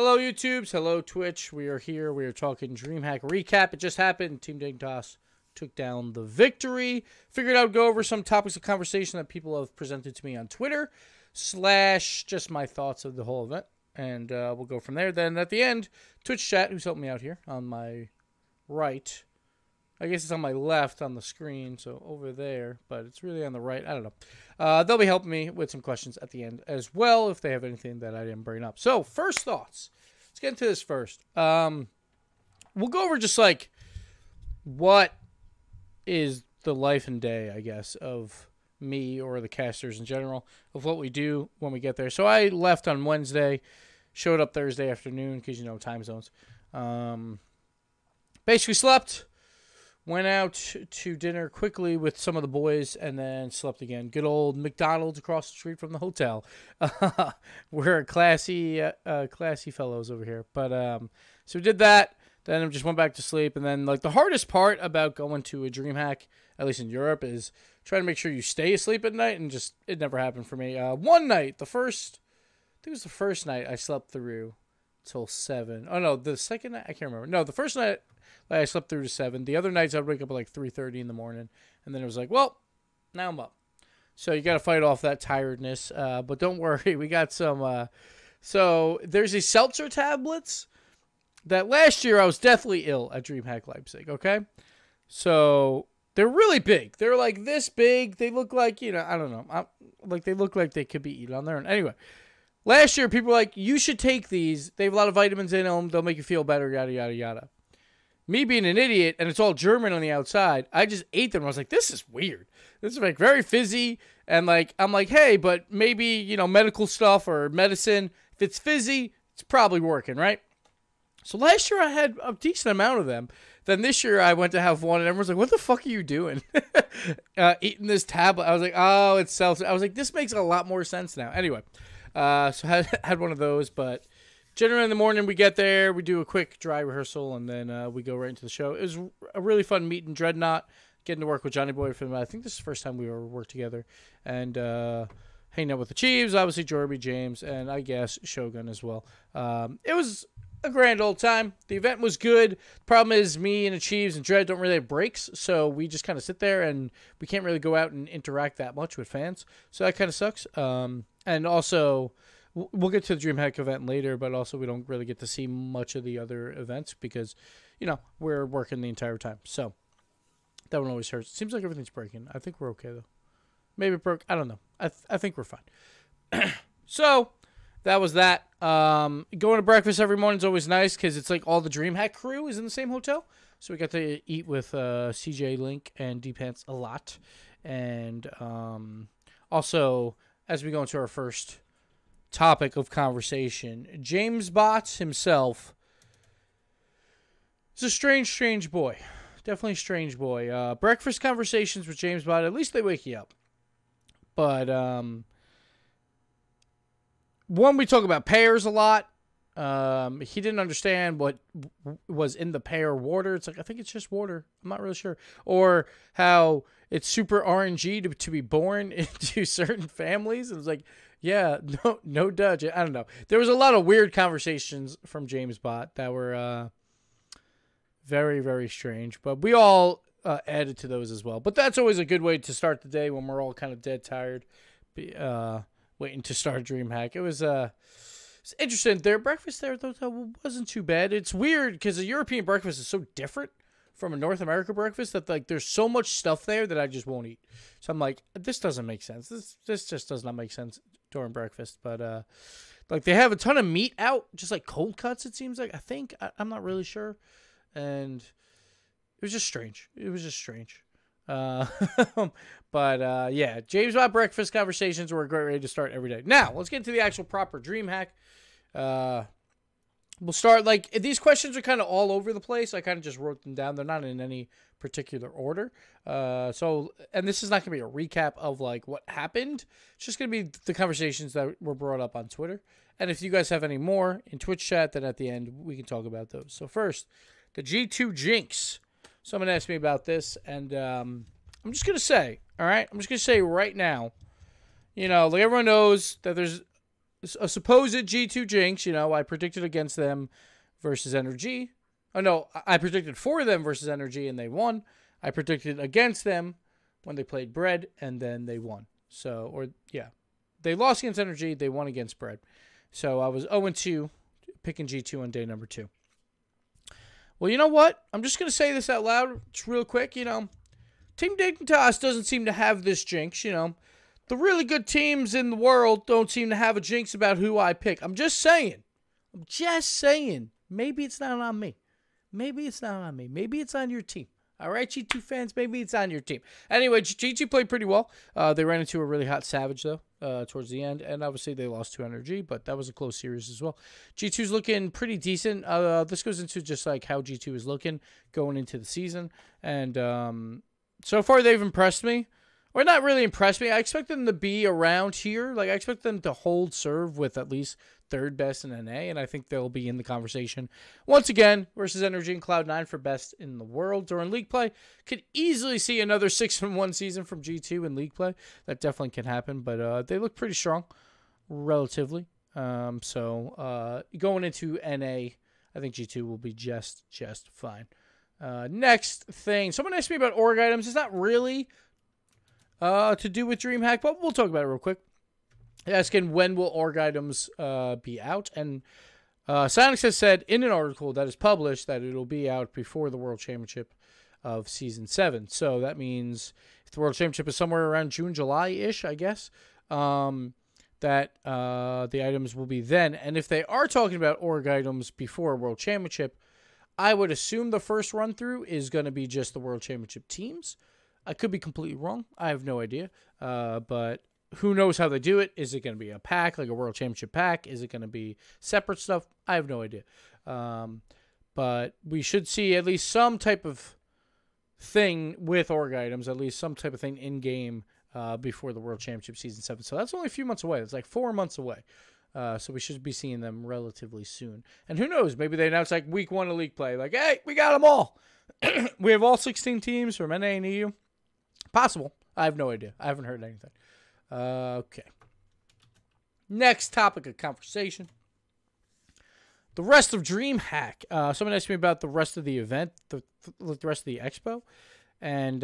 Hello, YouTubes. Hello, Twitch. We are here. We are talking Dreamhack recap. It just happened. Team Dignitas took down the victory. Figured I would go over some topics of conversation that people have presented to me on Twitter, / just my thoughts of the whole event. And we'll go from there. Then at the end, Twitch chat, who's helping me out here on my right. I guess it's on my left on the screen, so over there, but it's really on the right. I don't know. They'll be helping me with some questions at the end as well if they have anything that I didn't bring up. So, first thoughts. Let's get into this first. We'll go over just like what is the life and day, I guess, of me or the casters in general, of what we do when we get there. So, I left on Wednesday, showed up Thursday afternoon because, you know, time zones. Basically slept. Went out to dinner quickly with some of the boys and then slept again. Good old McDonald's across the street from the hotel. We're classy fellows over here. But so we did that. Then I just went back to sleep. And then like the hardest part about going to a Dreamhack, at least in Europe, is trying to make sure you stay asleep at night. And just it never happened for me. One night, I think it was the first night I slept through till 7. Oh no, the second night I can't remember. No, the first night I slept through to 7. The other nights I'd wake up at like 3:30 in the morning, and then it was like, well, now I'm up. So you got to fight off that tiredness. But don't worry, we got some. So there's these seltzer tablets that last year I was deathly ill at Dreamhack Leipzig. Okay, so they're really big. They're like this big. They look like, you know, I don't know, like they look like they could be eaten on their own. Anyway. Last year, people were like, you should take these. They have a lot of vitamins in them. They'll make you feel better, yada, yada, yada. Me being an idiot, and it's all German on the outside, I just ate them. I was like, this is weird. This is like very fizzy. And like, I'm like, hey, but maybe, you know, medical stuff or medicine, if it's fizzy, it's probably working, right? So last year I had a decent amount of them. Then this year I went to have one, and everyone's like, what the fuck are you doing? Eating this tablet. I was like, oh, it's seltzer. I was like, this makes a lot more sense now. Anyway. So I had one of those, but generally in the morning we get there, we do a quick dry rehearsal, and then we go right into the show. It was a really fun meet in Dreadnought, getting to work with Johnny Boy for them. I think this is the first time we ever worked together, and hanging out with the Chiefs, obviously Jorby, James, and I guess Shogun as well. It was a grand old time. The event was good. Problem is me and the Chiefs and Dread don't really have breaks, so we just kind of sit there, and we can't really go out and interact that much with fans, so that kind of sucks. And also, we'll get to the Dreamhack event later, but also we don't really get to see much of the other events because, you know, we're working the entire time. So that one always hurts. Seems like everything's breaking. I think we're okay, though. Maybe it broke. I don't know. I think we're fine. So that was that. Going to breakfast every morning is always nice because it's like all the Dreamhack crew is in the same hotel. So we got to eat with CJ Link and D-Pants a lot. And also, as we go into our first topic of conversation, James Bot himself is a strange boy. Definitely a strange boy. Breakfast conversations with James Bot, at least they wake you up. But, one, we talk about pears a lot. He didn't understand what was in the pear water. It's like, I think it's just water. I'm not really sure. Or how it's super RNG to be born into certain families. It was like, yeah, no Dutch. I don't know. There was a lot of weird conversations from James Bot that were very, very strange. But we all added to those as well. But that's always a good way to start the day when we're all kind of dead tired, waiting to start Dreamhack. It was it's interesting. Their breakfast there, though, wasn't too bad. It's weird because a European breakfast is so different from a North America breakfast that like there's so much stuff there that I just won't eat. So I'm like, this doesn't make sense. This just does not make sense during breakfast. But like they have a ton of meat out, just like cold cuts. It seems like I'm not really sure, and it was just strange. It was just strange. But yeah, James Bot breakfast conversations were a great way to start every day. Now let's get into the actual proper Dreamhack. We'll start, like, these questions are kind of all over the place. I kind of just wrote them down. They're not in any particular order. So, and this is not going to be a recap of, like, what happened. It's just going to be the conversations that were brought up on Twitter. And if you guys have any more in Twitch chat, then at the end, we can talk about those. So, first, the G2 jinx. Someone asked me about this, and I'm just going to say, all right? I'm just going to say right now, you know, like, everyone knows that there's a supposed G2 jinx. You know, I predicted against them versus Energy. Oh, no, I predicted for them versus Energy, and they won. I predicted against them when they played Bread, and then they won. So, or, yeah. They lost against Energy. They won against Bread. So, I was 0-2 picking G2 on day number 2. Well, you know what? I'm just going to say this out loud just real quick. You know, Team Dignitas doesn't seem to have this jinx, you know. The really good teams in the world don't seem to have a jinx about who I pick. I'm just saying. I'm just saying. Maybe it's not on me. Maybe it's not on me. Maybe it's on your team. All right, G2 fans, maybe it's on your team. Anyway, G2 played pretty well. They ran into a really hot Savage, though, towards the end. And obviously, they lost to Energy, but that was a close series as well. G2's looking pretty decent. This goes into just like how G2 is looking going into the season. And so far, they've impressed me. Or not really impressed me. I expect them to be around here. Like, I expect them to hold serve with at least third best in NA, and I think they'll be in the conversation once again versus Energy and Cloud9 for best in the world during league play. Could easily see another 6-1 season from G2 in league play. That definitely can happen, but they look pretty strong, relatively. So going into NA, I think G2 will be just fine. Next thing, someone asked me about org items. It's not really to do with Dreamhack, but we'll talk about it real quick. Asking when will org items be out, and Sonics has said in an article that is published that it'll be out before the World Championship of Season 7. So that means if the World Championship is somewhere around June, July-ish, I guess, that the items will be then. And if they are talking about org items before a World Championship, I would assume the first run-through is going to be just the World Championship teams. I could be completely wrong. I have no idea. But who knows how they do it? Is it going to be a pack, like a World Championship pack? Is it going to be separate stuff? I have no idea. But we should see at least some type of thing with org items, at least some type of thing in-game before the World Championship Season 7. So that's only a few months away. It's like 4 months away. So we should be seeing them relatively soon. And who knows? Maybe they announce like week 1 of league play. Like, hey, we got them all. We have all 16 teams from NA and EU. Possible. I have no idea. I haven't heard anything. Okay. Next topic of conversation. The rest of Dreamhack. Someone asked me about the rest of the event, the rest of the expo. And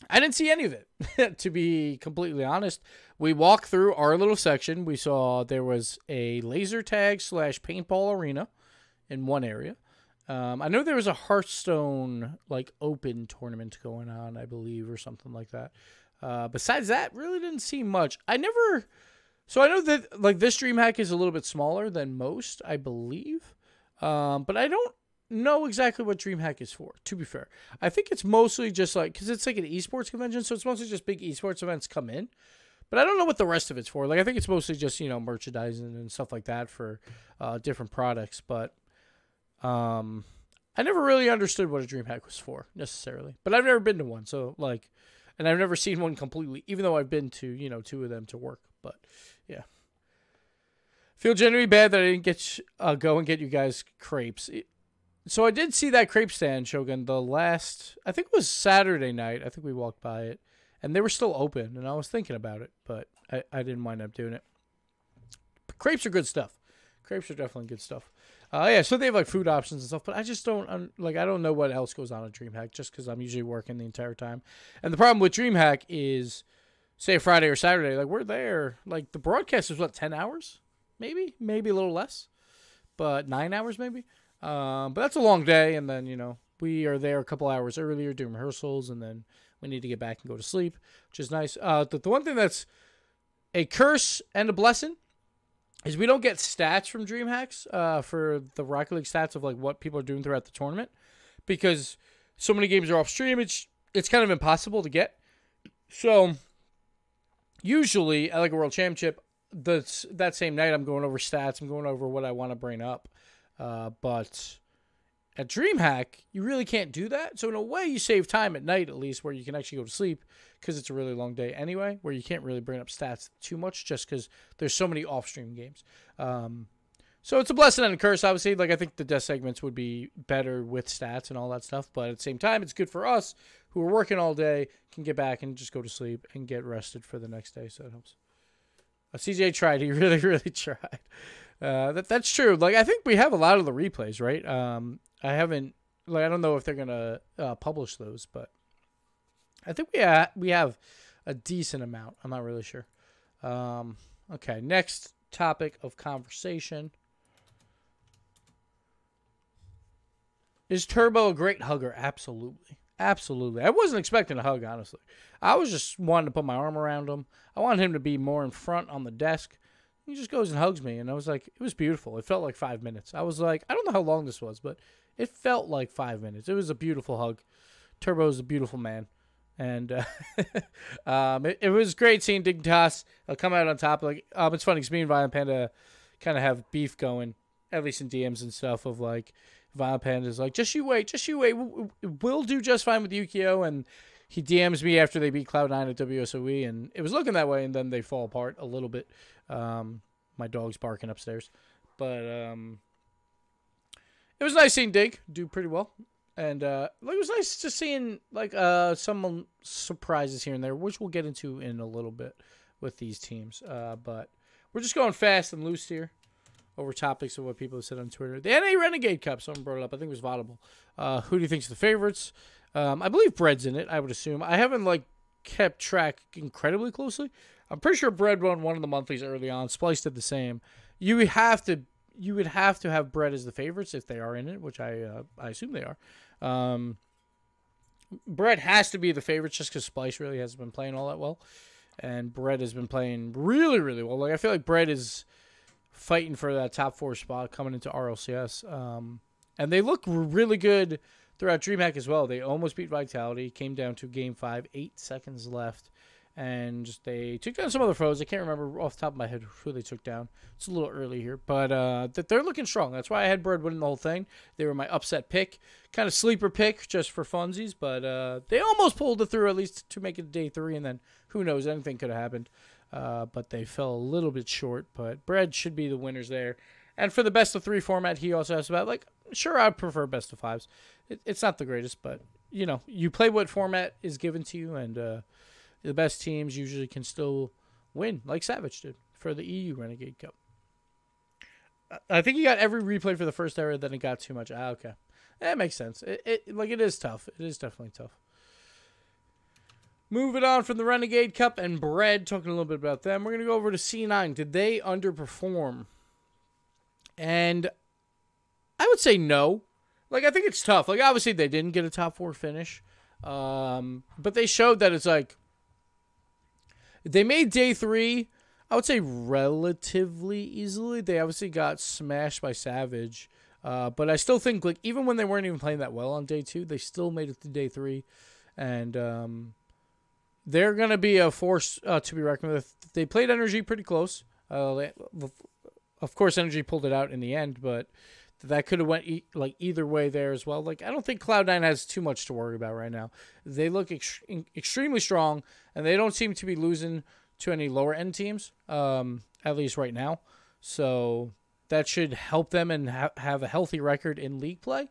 I didn't see any of it, to be completely honest. We walked through our little section. We saw there was a laser tag / paintball arena in one area. I know there was a Hearthstone like open tournament going on, I believe, or something like that. Besides that, really didn't see much. So I know that like this Dreamhack is a little bit smaller than most, I believe. But I don't know exactly what Dreamhack is for, to be fair. I think it's mostly just like, because it's like an esports convention, so it's mostly just big esports events come in. But I don't know what the rest of it's for. Like, I think it's mostly just, you know, merchandising and stuff like that for different products. But I never really understood what a Dreamhack was for, necessarily. But I've never been to one, so, like, and I've never seen one completely, even though I've been to, you know, 2 of them to work. But, yeah. Feel genuinely bad that I didn't get go and get you guys crepes. So I did see that crepe stand, Shogun, the last, I think it was Saturday night. I think we walked by it. And they were still open, and I was thinking about it, but I didn't wind up doing it. But crepes are good stuff. Crepes are definitely good stuff. Yeah, so they have like food options and stuff, but I just don't, like, I don't know what else goes on at Dreamhack just because I'm usually working the entire time. And the problem with Dreamhack is, say Friday or Saturday, like, we're there. Like, the broadcast is, what, 10 hours? Maybe a little less, but 9 hours maybe. But that's a long day, and then, you know, we are there a couple hours earlier doing rehearsals, and then we need to get back and go to sleep, which is nice. The one thing that's a curse and a blessing is we don't get stats from Dreamhacks for the Rocket League stats of like what people are doing throughout the tournament, because so many games are off stream. It's kind of impossible to get. So usually at like a World Championship, that same night I'm going over stats. I'm going over what I want to bring up. But at Dreamhack, you really can't do that. So in a way, you save time at night, at least, where you can actually go to sleep, because it's a really long day anyway, where you can't really bring up stats too much just because there's so many off-stream games. So it's a blessing and a curse, obviously. Like, I think the death segments would be better with stats and all that stuff, but at the same time, it's good for us who are working all day, can get back and just go to sleep and get rested for the next day, so it helps. CJ tried. He really, really tried. That's true. Like, I think we have a lot of the replays, right? I haven't, like, I don't know if they're going to publish those, but I think we have a decent amount. I'm not really sure. Okay, next topic of conversation. Is Turbo a great hugger? Absolutely. Absolutely. I wasn't expecting a hug, honestly. I was just wanting to put my arm around him. I wanted him to be more in front on the desk. He just goes and hugs me, and I was like, it was beautiful. It felt like 5 minutes. I was like, I don't know how long this was, but it felt like 5 minutes. It was a beautiful hug. Turbo is a beautiful man. And it was great seeing Dignitas come out on top. Like, it's funny because me and Violent Panda kind of have beef going, at least in DMs and stuff, of like, Violent Panda's like, just you wait. We'll do just fine with Yukio. And he DMs me after they beat Cloud9 at WSOE, and it was looking that way, and then they fall apart a little bit. My dog's barking upstairs. But it was nice seeing Dig do pretty well. And it was nice just seeing like some surprises here and there, which we'll get into in a little bit with these teams. But we're just going fast and loose here over topics of what people have said on Twitter. The NA Renegade Cup, someone brought it up. I think it was Vaudable. Who do you think's the favorites? I believe Bread's in it, I would assume. I haven't like kept track incredibly closely. I'm pretty sure Bread won one of the monthlies early on. Splice did the same. You would have to have Bread as the favorites if they are in it, which I assume they are. Bread has to be the favorites just because Splice really hasn't been playing all that well, and Bread has been playing really, really well. Like, I feel like Bread is fighting for that top 4 spot coming into RLCS, and they look really good throughout DreamHack as well. They almost beat Vitality, came down to Game 5, 8 seconds left. And they took down some other foes. I can't remember off the top of my head who they took down. It's a little early here. But they're looking strong. That's why I had Bread winning the whole thing. They were my upset pick. Kind of sleeper pick just for funsies. But they almost pulled it through at least to make it day 3. And then who knows, anything could have happened. But they fell a little bit short. But Bread should be the winners there. And for the best of 3 format, he also asked about, like, sure, I prefer best of 5s. It's not the greatest. But, you know, you play what format is given to you. And the best teams usually can still win, like Savage did for the EU Renegade Cup. I think he got every replay for the first era, then it got too much. Okay. That makes sense. It is tough. It is definitely tough. Moving on from the Renegade Cup and Bread, talking a little bit about them. We're going to go over to C9. Did they underperform? And I would say no. Like, I think it's tough. Like, obviously, they didn't get a top 4 finish. But they showed that it's like, they made day 3, I would say, relatively easily. They obviously got smashed by Savage. But I still think, like, even when they weren't even playing that well on day 2, they still made it to day 3. And they're going to be a force to be reckoned with. They played Energy pretty close. Of course, Energy pulled it out in the end, but that could have went like either way there as well. Like, I don't think Cloud9 has too much to worry about right now. They look extremely strong, and they don't seem to be losing to any lower end teams, at least right now. So that should help them and have a healthy record in league play.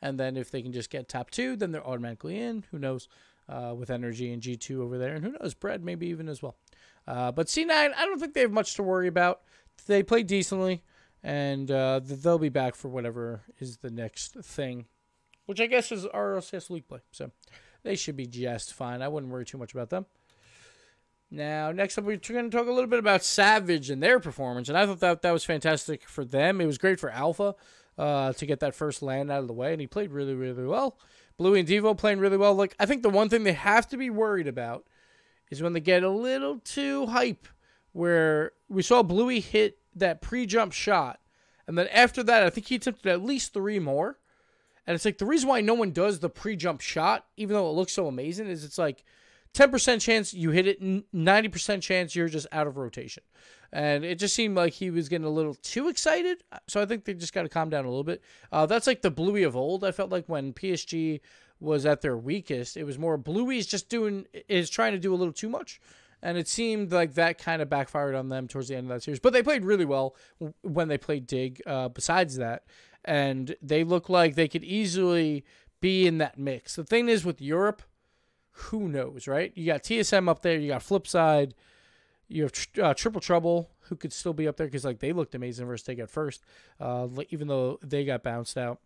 And then if they can just get top 2, then they're automatically in. Who knows? With Energy and G2 over there, and who knows, Bread maybe even as well. But C9, I don't think they have much to worry about. They play decently. And they'll be back for whatever is the next thing, which I guess is RLCS League play. So they should be just fine. I wouldn't worry too much about them. Now, next up, we're going to talk a little bit about Savage and their performance. And I thought that was fantastic for them. It was great for Alpha to get that first land out of the way. And he played really, really well. Bluey and Devo playing really well. Like, I think the one thing they have to be worried about is when they get a little too hype, where we saw Bluey hit that pre-jump shot, and then after that, I think he attempted at least 3 more. And it's like, the reason why no one does the pre-jump shot, even though it looks so amazing, is it's like 10% chance you hit it, 90% chance you're just out of rotation. And it just seemed like he was getting a little too excited. So I think they just got to calm down a little bit. That's like the Bluey of old. I felt like when PSG was at their weakest, it was more Bluey's just trying to do a little too much. And it seemed like that kind of backfired on them towards the end of that series. But they played really well when they played Dig besides that. And they look like they could easily be in that mix. The thing is with Europe, who knows, right? You got TSM up there. You got Flipside. You have Triple Trouble, who could still be up there because like they looked amazing versus Take at first, even though they got bounced out.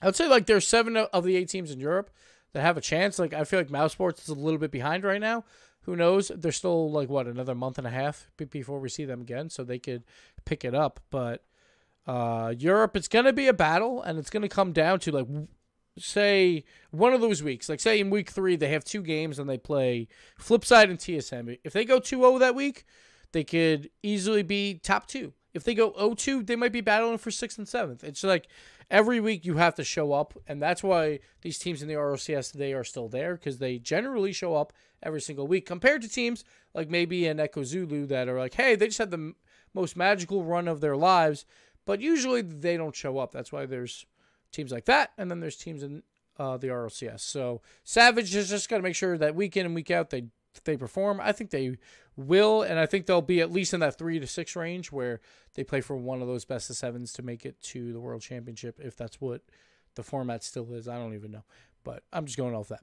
I would say like there's 7 of the 8 teams in Europe that have a chance. Like I feel like Mouse Sports is a little bit behind right now. Who knows? They're still like what, another month and a half before we see them again, so they could pick it up. But Europe, it's gonna be a battle, and it's gonna come down to like, say one of those weeks. Like say in week 3 they have 2 games and they play Flipside and TSM. If they go 2-0 that week, they could easily be top 2. If they go 0-2, they might be battling for 6th and 7th. It's like every week you have to show up, and that's why these teams in the RLCS today are still there, because they generally show up every single week compared to teams like maybe an Echo Zulu that are like, hey, they just had the most magical run of their lives, but usually they don't show up. That's why there's teams like that, and then there's teams in the RLCS. So Savage has just got to make sure that week in and week out they perform. I think they will, and I think they'll be at least in that 3 to 6 range where they play for one of those best of 7s to make it to the World Championship, if that's what the format still is. I don't even know, but I'm just going off that.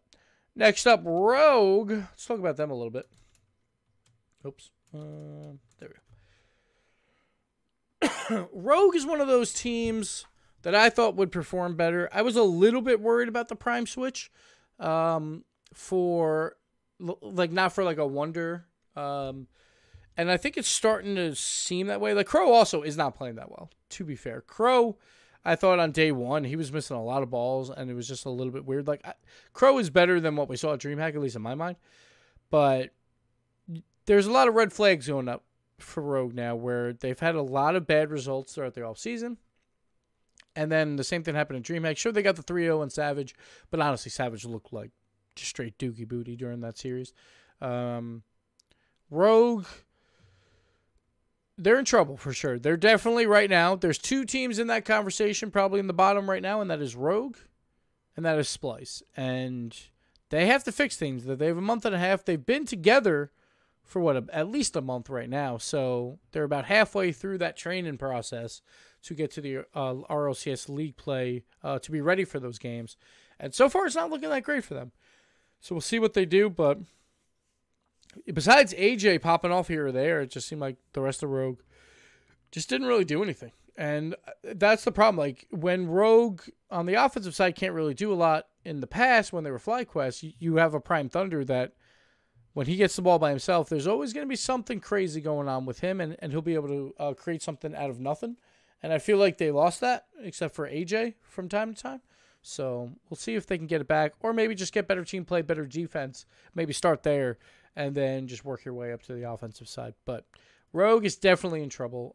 Next up, Rogue. Let's talk about them a little bit. Oops. There we go. Rogue is one of those teams that I thought would perform better. I was a little bit worried about the Prime Switch for, like, not for, like, a wonder. And I think it's starting to seem that way. Like, Crow also is not playing that well, to be fair. Crow, I thought on day 1, he was missing a lot of balls, and it was just a little bit weird. Like, Crow is better than what we saw at Dreamhack, at least in my mind. But there's a lot of red flags going up for Rogue now, where they've had a lot of bad results throughout the offseason. And then the same thing happened in Dreamhack. Sure, they got the 3-0 on Savage, but honestly, Savage looked like just straight dookie booty during that series. Rogue, they're in trouble for sure. They're definitely right now. There's 2 teams in that conversation, probably in the bottom right now, and that is Rogue, and that is Splice. And they have to fix things. They have a month and a half. They've been together for what, at least a month right now. So they're about halfway through that training process to get to the RLCS League play to be ready for those games. And so far, it's not looking that great for them. So we'll see what they do. But besides AJ popping off here or there, it just seemed like the rest of Rogue just didn't really do anything. And that's the problem. Like, when Rogue on the offensive side can't really do a lot in the past when they were FlyQuest, you have a Prime Thunder that when he gets the ball by himself, there's always going to be something crazy going on with him, and he'll be able to create something out of nothing. And I feel like they lost that, except for AJ from time to time. So we'll see if they can get it back, or maybe just get better team play, better defense. Maybe start there, and then just work your way up to the offensive side. But Rogue is definitely in trouble.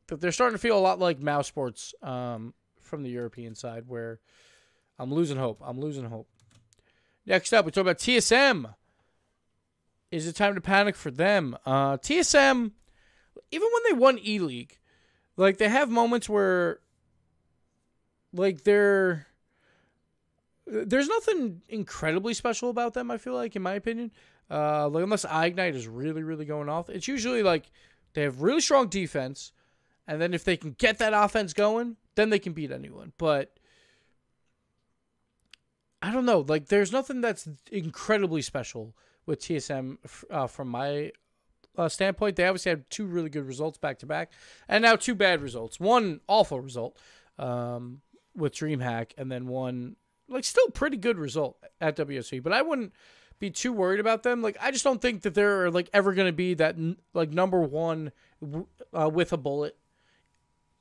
They're starting to feel a lot like Mouse Sports from the European side, where I'm losing hope. Next up, we talk about TSM. Is it time to panic for them? TSM, even when they won E-League, like, they have moments where, like, there's nothing incredibly special about them, I feel like, in my opinion. Like, unless iGnite is really, really going off. It's usually, like, they have really strong defense, and then if they can get that offense going, then they can beat anyone. But I don't know. Like, there's nothing that's incredibly special with TSM from my standpoint. They obviously had 2 really good results back-to-back, and now 2 bad results. One awful result with Dreamhack, and then one, like, still pretty good result at WSC. But I wouldn't be too worried about them. Like, I just don't think that they're, like, ever going to be that, like, number 1 with a bullet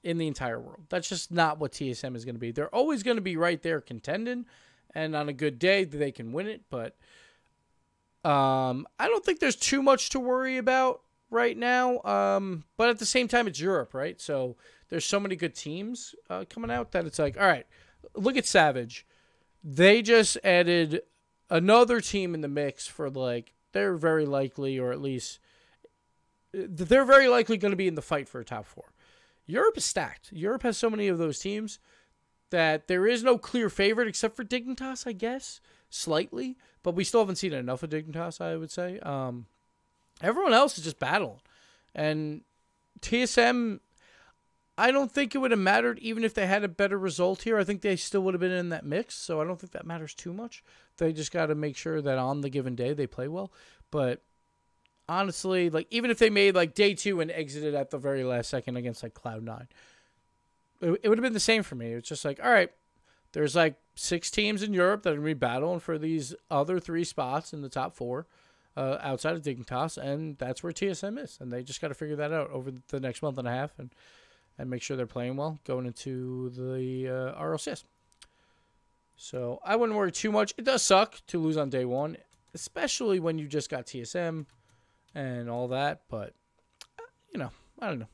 in the entire world. That's just not what TSM is going to be. They're always going to be right there contending, and on a good day, they can win it. But I don't think there's too much to worry about right now. But at the same time, it's Europe, right? So there's so many good teams coming out that it's like, all right, look at Savage. They just added another team in the mix for, like, they're very likely, or at least they're very likely going to be in the fight for a top 4. Europe is stacked. Europe has so many of those teams that there is no clear favorite except for Dignitas, I guess, slightly. But we still haven't seen enough of Dignitas, I would say. Everyone else is just battling. And TSM, I don't think it would have mattered even if they had a better result here. I think they still would have been in that mix, so I don't think that matters too much. They just got to make sure that on the given day they play well. But honestly, like, even if they made, like, day 2 and exited at the very last second against, like, Cloud9, it would have been the same for me. It's just like, all right, there's, like, 6 teams in Europe that are going to be battling for these other 3 spots in the top 4 outside of Dignitas, and that's where TSM is. And they just got to figure that out over the next month and a half and make sure they're playing well going into the RLCS. So I wouldn't worry too much. It does suck to lose on day 1, especially when you just got TSM and all that. But, you know, I don't know.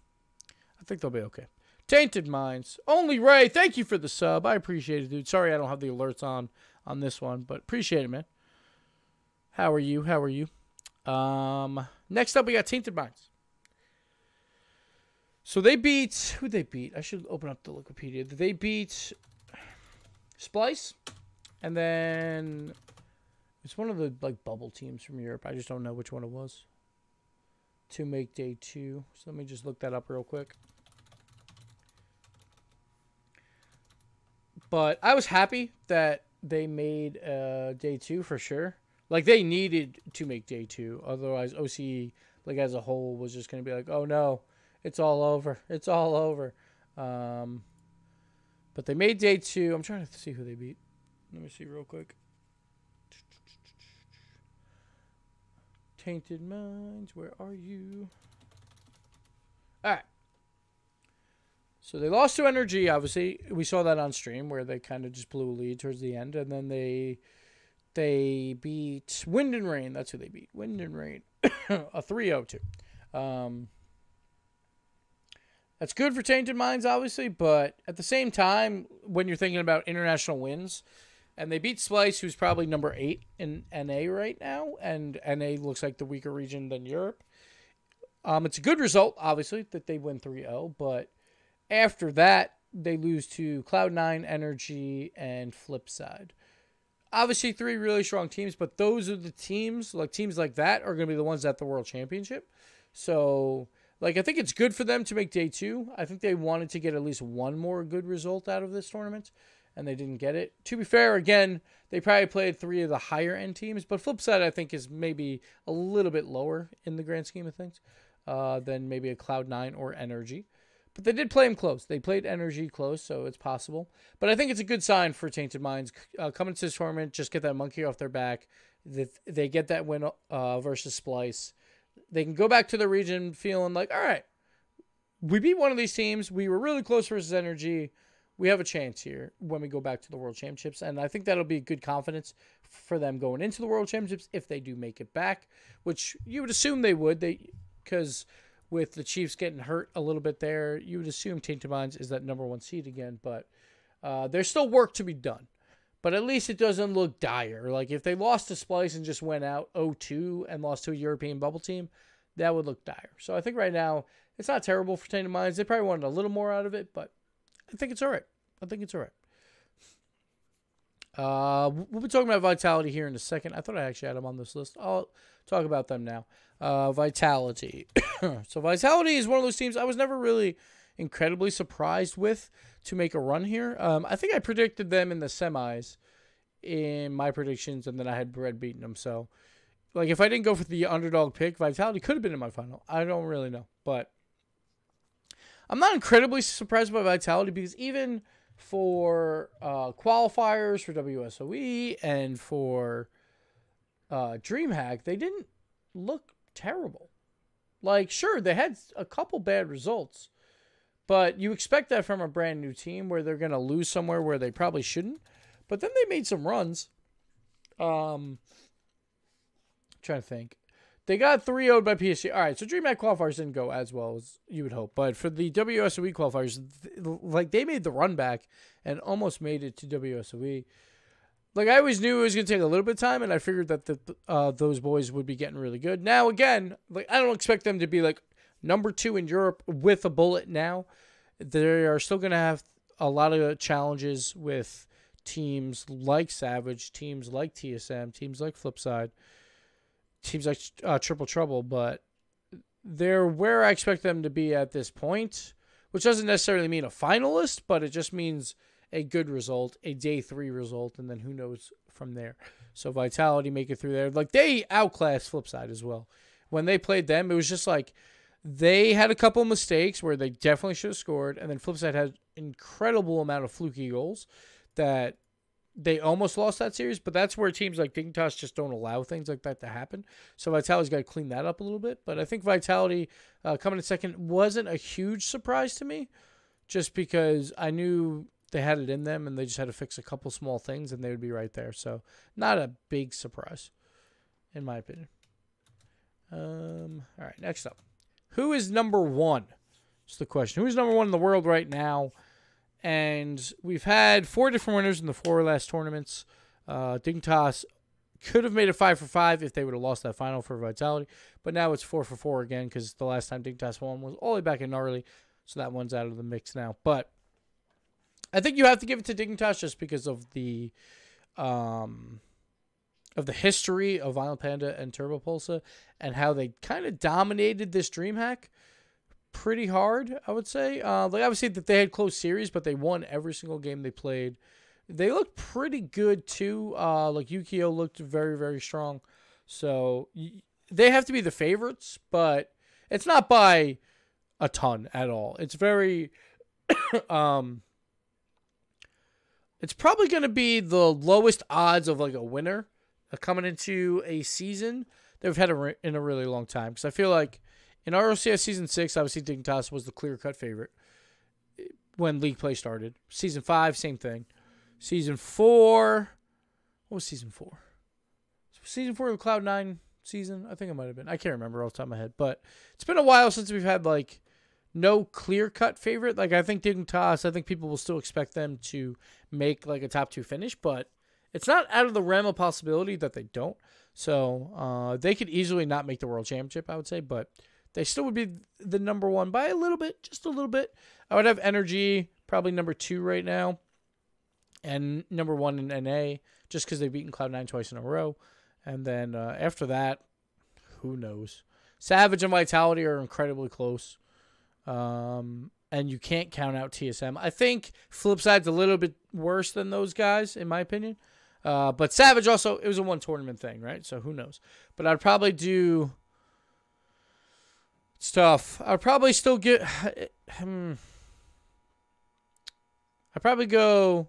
I think they'll be okay. Tainted Minds. Only Ray, thank you for the sub. I appreciate it, dude. Sorry I don't have the alerts on this one, but appreciate it, man. How are you? How are you? Next up, we got Tainted Minds. So they beat... Who'd they beat? I should open up the Wikipedia. They beat Splice. And then... It's one of the, like, bubble teams from Europe. I just don't know which one it was. To make day 2. So let me just look that up real quick. But I was happy that they made day 2 for sure. Like, they needed to make day 2. Otherwise, OCE, like, as a whole, was just going to be like, oh, no, it's all over. It's all over. But they made day 2. I'm trying to see who they beat. Let me see real quick. Tainted Minds, where are you? All right. So they lost to Energy, obviously. We saw that on stream where they kind of just blew a lead towards the end. And then they beat Wind and Rain. That's who they beat. Wind and Rain. A 3-0-2. That's good for Tainted Minds, obviously. But at the same time, when you're thinking about international wins, and they beat Splice, who's probably number 8 in NA right now. And NA looks like the weaker region than Europe. It's a good result, obviously, that they win 3-0. But after that, they lose to Cloud9, Energy, and Flipside. Obviously, 3 really strong teams, but those are the teams like that are going to be the ones at the World Championship. So, like, I think it's good for them to make day 2. I think they wanted to get at least one more good result out of this tournament, and they didn't get it. To be fair, again, they probably played 3 of the higher-end teams, but Flipside, I think, is maybe a little bit lower in the grand scheme of things than maybe a Cloud9 or Energy. But they did play them close. They played Energy close, so it's possible. But I think it's a good sign for Tainted Minds. Coming to this tournament, just get that monkey off their back. They get that win versus Splice. They can go back to the region feeling like, all right, we beat one of these teams. We were really close versus Energy. We have a chance here when we go back to the World Championships. And I think that'll be good confidence for them going into the World Championships if they do make it back, which you would assume they would. Because with the Chiefs getting hurt a little bit there, you would assume Tainted Minds is that number 1 seed again. But there's still work to be done. But at least it doesn't look dire. Like, if they lost to Splice and just went out 0-2 and lost to a European bubble team, that would look dire. So I think right now, it's not terrible for Tainted Minds. They probably wanted a little more out of it, but I think it's all right. I think it's all right. We'll be talking about Vitality here in a second. I thought I actually had them on this list. I'll talk about them now. Vitality. So Vitality is one of those teams I was never really incredibly surprised with to make a run here. I think I predicted them in the semis in my predictions, and then I had Bread beating them. So, like, if I didn't go for the underdog pick, Vitality could have been in my final. I don't really know. But I'm not incredibly surprised by Vitality because even for qualifiers for WSOE and for Dreamhack, they didn't look terrible. Like, sure, they had a couple bad results, but you expect that from a brand new team where they're going to lose somewhere where they probably shouldn't. But then they made some runs. Trying to think. They got 3-0'd by PSG. All right, so Dreamhack qualifiers didn't go as well as you would hope. But for the WSOE qualifiers, like, they made the run back and almost made it to WSOE. Like, I always knew it was going to take a little bit of time, and I figured that those boys would be getting really good. Now, again, like, I don't expect them to be, like, number 2 in Europe with a bullet now. They are still going to have a lot of challenges with teams like Savage, teams like TSM, teams like Flipside, teams like Triple Trouble, but they're where I expect them to be at this point, which doesn't necessarily mean a finalist, but it just means a good result, a day 3 result, and then who knows from there. So Vitality make it through there. Like, they outclassed Flipside as well, when they played them, it was just like they had a couple mistakes where they definitely should have scored, and then Flipside had incredible amount of fluky goals that they almost lost that series. But that's where teams like Dignitas just don't allow things like that to happen. So Vitality's got to clean that up a little bit. But I think Vitality coming in second wasn't a huge surprise to me, just because I knew they had it in them and they just had to fix a couple small things and they would be right there. So not a big surprise, in my opinion. All right, next up. Who is number one? That's the question. Who is number one in the world right now? And we've had 4 different winners in the 4 last tournaments. Dignitas could have made it 5 for 5 if they would have lost that final for Vitality. But now it's 4 for 4 again because the last time Dignitas won was all the way back in gnarly. So that one's out of the mix now. But I think you have to give it to Dignitas just because of the history of Violent Panda and Turbo Pulsa and how they kind of dominated this Dreamhack pretty hard, I would say. Like obviously that they had close series, but they won every single game they played. They looked pretty good too. Like Yukio looked very, very strong. So they have to be the favorites, but it's not by a ton at all. It's very it's probably going to be the lowest odds of like a winner coming into a season that we've had in a really long time. Because I feel like in RLCS Season 6, obviously Dignitas was the clear-cut favorite when League Play started. Season 5, same thing. Season 4, what was Season 4? Season 4 of the Cloud9 season? I think it might have been. I can't remember off the top of my head. But it's been a while since we've had like no clear-cut favorite. Like I think Dignitas, I think people will still expect them to make like a top 2 finish, but it's not out of the realm of possibility that they don't. So they could easily not make the World Championship, I would say, but they still would be the number 1 by a little bit, just a little bit. I would have Energy probably number 2 right now, and number 1 in NA, just because they've beaten Cloud9 twice in a row. And then after that, who knows? Savage and Vitality are incredibly close. And you can't count out TSM. I think Flipside's a little bit worse than those guys, in my opinion. But Savage also, it was a 1 tournament thing, right? So who knows? But I'd probably do... It's tough. I'd probably still get... I'd probably go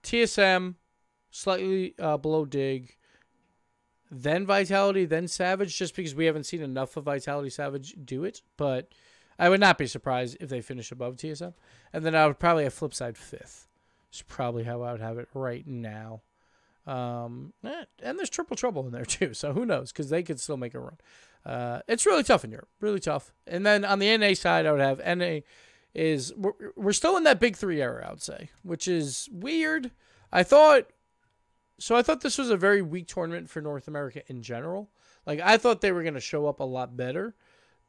TSM, slightly below Dig, then Vitality, then Savage, just because we haven't seen enough of Vitality Savage do it. But I would not be surprised if they finish above TSM. And then I would probably have Flipside 5th. It's probably how I would have it right now. And there's Triple Trouble in there too, so who knows? Because they could still make a run. It's really tough in Europe, really tough. And then on the NA side, I would have NA is we're still in that big 3 era, I would say, which is weird. I thought this was a very weak tournament for North America in general. Like I thought they were going to show up a lot better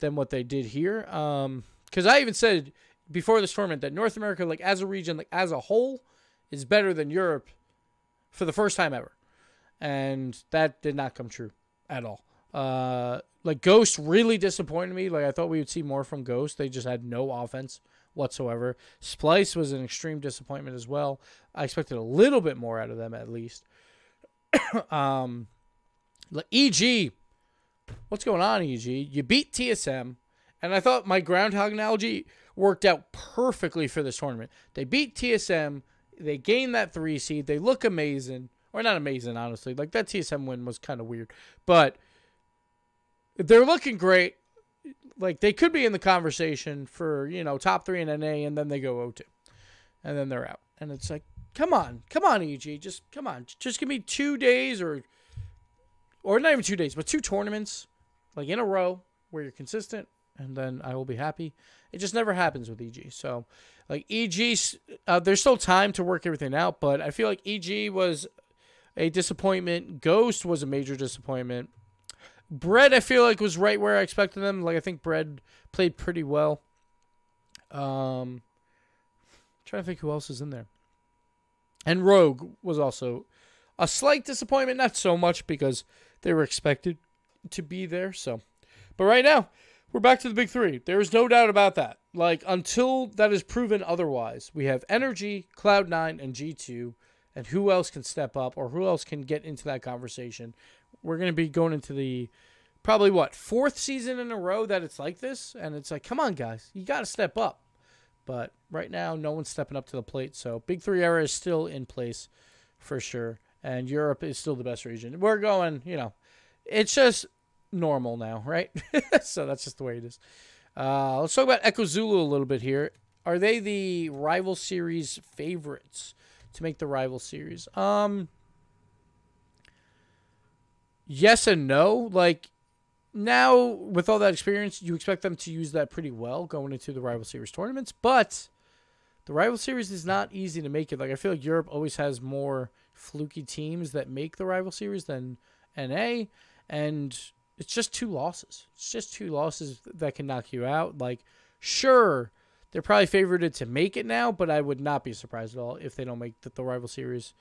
than what they did here. Because I even said before this tournament that North America, like as a region, like as a whole, is better than Europe for the first time ever. And that did not come true at all. Like Ghost really disappointed me. Like I thought we would see more from Ghost. They just had no offense whatsoever. Splice was an extreme disappointment as well. I expected a little bit more out of them at least. Like EG, what's going on, EG? You beat TSM, and I thought my groundhog analogy worked out perfectly for this tournament. They beat TSM. They gained that 3 seed. They look amazing. Or not amazing, honestly. Like, that TSM win was kind of weird. But they're looking great. Like, they could be in the conversation for, you know, top 3 in NA, and then they go 0-2. And then they're out. And it's like, come on. Come on, EG. Just, come on. Just give me 2 days or not even 2 days, but 2 tournaments, like, in a row where you're consistent, and then I will be happy. It just never happens with EG. So, like, EG, there's still time to work everything out, but I feel like EG was a disappointment. Ghost was a major disappointment. Bread, I feel like, was right where I expected them. Like, I think Bread played pretty well. Trying to think who else is in there. And Rogue was also a slight disappointment. Not so much because they were expected to be there. So, but right now, we're back to the big 3. There's no doubt about that. Like, until that is proven otherwise, we have Energy, Cloud9, and G2. And who else can step up or who else can get into that conversation? We're going to be going into the probably what, 4th season in a row that it's like this, and it's like, come on, guys, you got to step up. But right now, no one's stepping up to the plate, so Big 3 era is still in place for sure, and Europe is still the best region. We're going, it's just normal now, right? So that's just the way it is. Let's talk about Echo Zulu a little bit here. Are they the rival series favorites to make the rival series? Yes and no. Like, now, with all that experience, you expect them to use that pretty well going into the rival series tournaments, but the rival series is not easy to make it. Like, I feel like Europe always has more fluky teams that make the rival series than NA, and it's just 2 losses. It's just 2 losses that can knock you out. Like, sure, they're probably favored to make it now, but I would not be surprised at all if they don't make the rival series,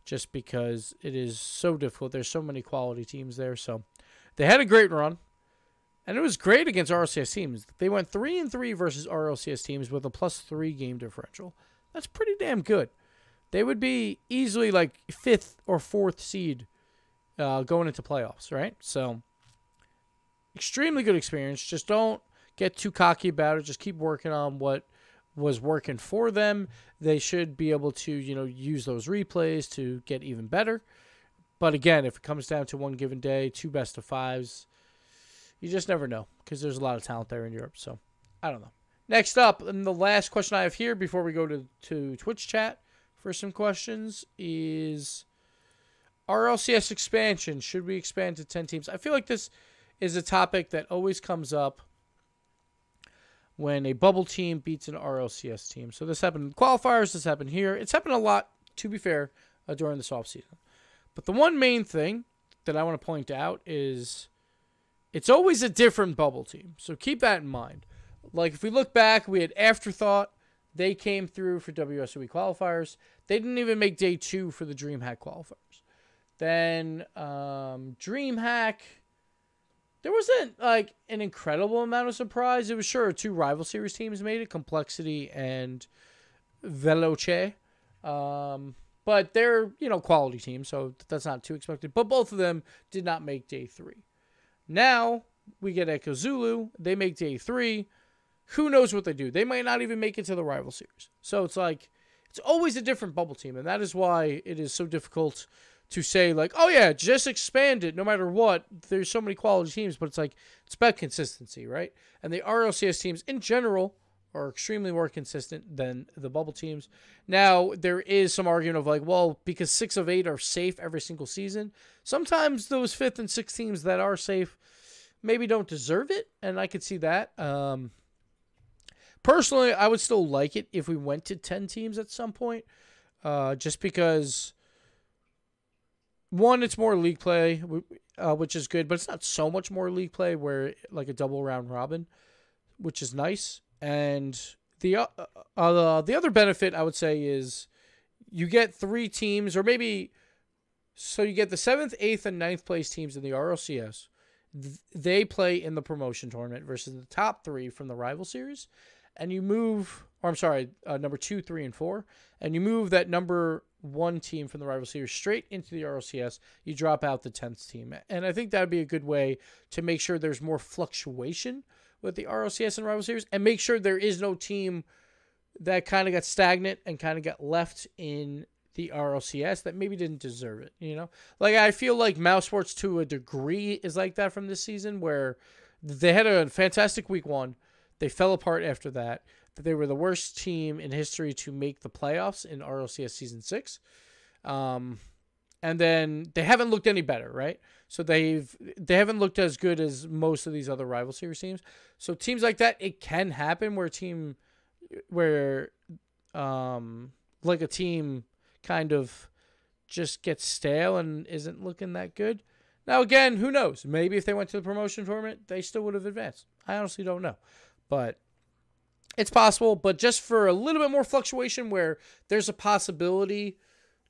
just because it is so difficult. There's so many quality teams there. So they had a great run, and it was great against RLCS teams. They went 3-3 versus RLCS teams with a +3 game differential. That's pretty damn good. They would be easily like 5th or 4th seed going into playoffs, right? So extremely good experience. Just don't get too cocky about it. Just keep working on what was working for them. They should be able to, use those replays to get even better. But again, if it comes down to one given day, 2 best-of-5s, you just never know, because there's a lot of talent there in Europe. So I don't know. Next up, and the last question I have here before we go to Twitch chat for some questions is RLCS expansion. Should we expand to 10 teams? I feel like this is a topic that always comes up when a bubble team beats an RLCS team. So this happened in qualifiers. This happened here. It's happened a lot, to be fair, during this offseason. But the one main thing that I want to point out is it's always a different bubble team. So keep that in mind. Like, if we look back, we had Afterthought. They came through for WSOE qualifiers. They didn't even make day 2 for the Dreamhack qualifiers. Then Dreamhack, there wasn't like an incredible amount of surprise. It was sure 2 rival series teams made it, Complexity and Veloce. But they're, quality teams, so that's not too expected. But both of them did not make day 3. Now we get Echo Zulu. They make day 3. Who knows what they do? They might not even make it to the rival series. So it's like, it's always a different bubble team. And that is why it is so difficult to say, like, oh, yeah, just expand it no matter what. There's so many quality teams, but it's like, it's about consistency, right? And the RLCS teams in general are extremely more consistent than the bubble teams. Now, there is some argument of like, well, because 6 of 8 are safe every single season, sometimes those 5th and 6th teams that are safe maybe don't deserve it, and I could see that. Personally, I would still like it if we went to 10 teams at some point, just because, one, it's more league play, which is good, but it's not so much more league play where like a double round robin, which is nice. And the other benefit I would say is you get 3 teams, or maybe, so you get the 7th, 8th, and 9th place teams in the RLCS. They play in the promotion tournament versus the top 3 from the rival series. And you move, or I'm sorry, number 2, 3, and 4. And you move that number 1 team from the rival series straight into the RLCS. You drop out the 10th team. And I think that would be a good way to make sure there's more fluctuation with the RLCS and rival series, and make sure there is no team that kind of got stagnant and kind of got left in the RLCS that maybe didn't deserve it, Like, I feel like Mouse Sports to a degree is like that from this season, where they had a fantastic week 1. They fell apart after that. They were the worst team in history to make the playoffs in RLCS Season 6. And then they haven't looked any better, right? So they haven't looked as good as most of these other rival series teams. So teams like that, it can happen where like a team kind of just gets stale and isn't looking that good. Now, again, who knows? Maybe if they went to the promotion tournament, they still would have advanced. I honestly don't know. But it's possible. But just for a little bit more fluctuation where there's a possibility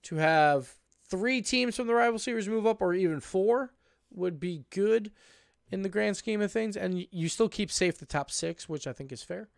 to have 3 teams from the rival series move up, or even 4 would be good in the grand scheme of things. And you still keep safe the top 6, which I think is fair.